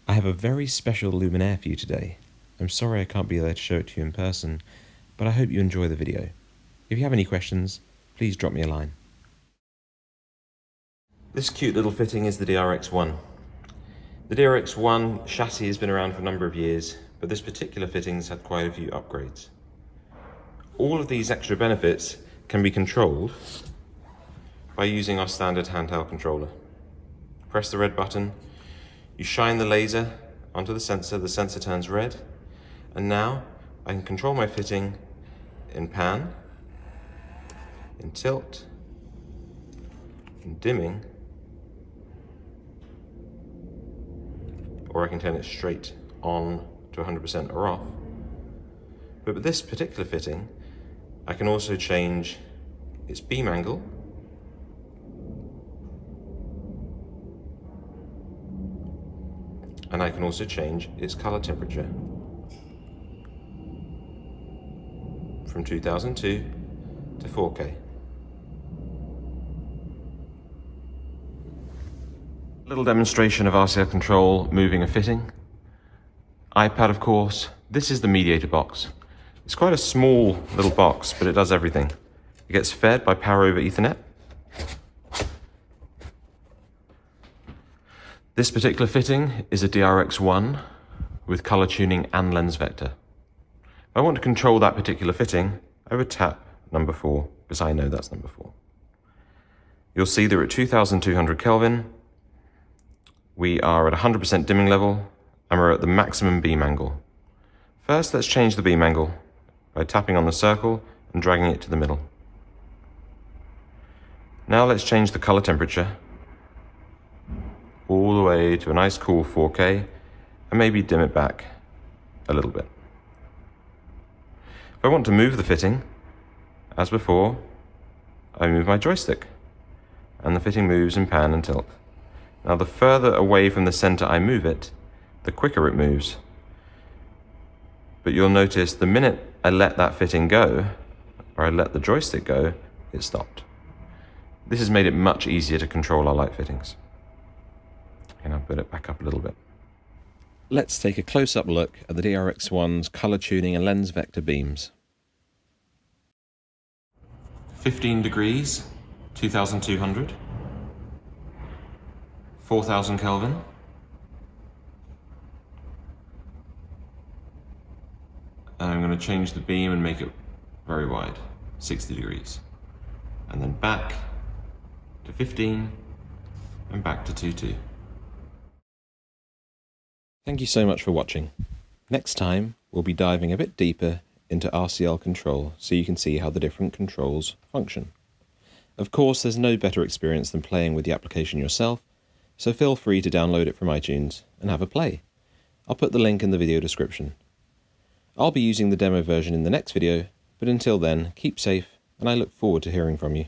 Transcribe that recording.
I have a very special luminaire for you today. I'm sorry I can't be there to show it to you in person, but I hope you enjoy the video. If you have any questions, please drop me a line. This cute little fitting is the DRX1. The DRX1 chassis has been around for a number of years, but this particular fitting's had quite a few upgrades. All of these extra benefits can be controlled by using our standard handheld controller. Press the red button, you shine the laser onto the sensor turns red, and now I can control my fitting in pan, in tilt, in dimming, or I can turn it straight on to 100% or off. But with this particular fitting, I can also change its beam angle, and I can also change its color temperature from 2002 to 4K. Little demonstration of RCL control moving a fitting. iPad, of course. This is the mediator box. It's quite a small little box, but it does everything. It gets fed by power over Ethernet. This particular fitting is a DRX1 with color tuning and lens vector. If I want to control that particular fitting, I would tap number 4, because I know that's number 4. You'll see that at 2200 Kelvin, we are at 100% dimming level, and we're at the maximum beam angle. First, let's change the beam angle by tapping on the circle and dragging it to the middle. Now let's change the color temperature all the way to a nice cool 4K, and maybe dim it back a little bit. If I want to move the fitting, as before, I move my joystick, and the fitting moves in pan and tilt. Now the further away from the center I move it, the quicker it moves. But you'll notice the minute I let that fitting go, or I let the joystick go, it stopped. This has made it much easier to control our light fittings. And I'll put it back up a little bit. Let's take a close-up look at the DRX1's color tuning and lens vector beams. 15 degrees, 2200. 4000 Kelvin. And I'm going to change the beam and make it very wide, 60 degrees. And then back to 15 and back to 22. Thank you so much for watching. Next time, we'll be diving a bit deeper into RCL control so you can see how the different controls function. Of course, there's no better experience than playing with the application yourself, so feel free to download it from iTunes and have a play. I'll put the link in the video description. I'll be using the demo version in the next video, but until then, keep safe, and I look forward to hearing from you.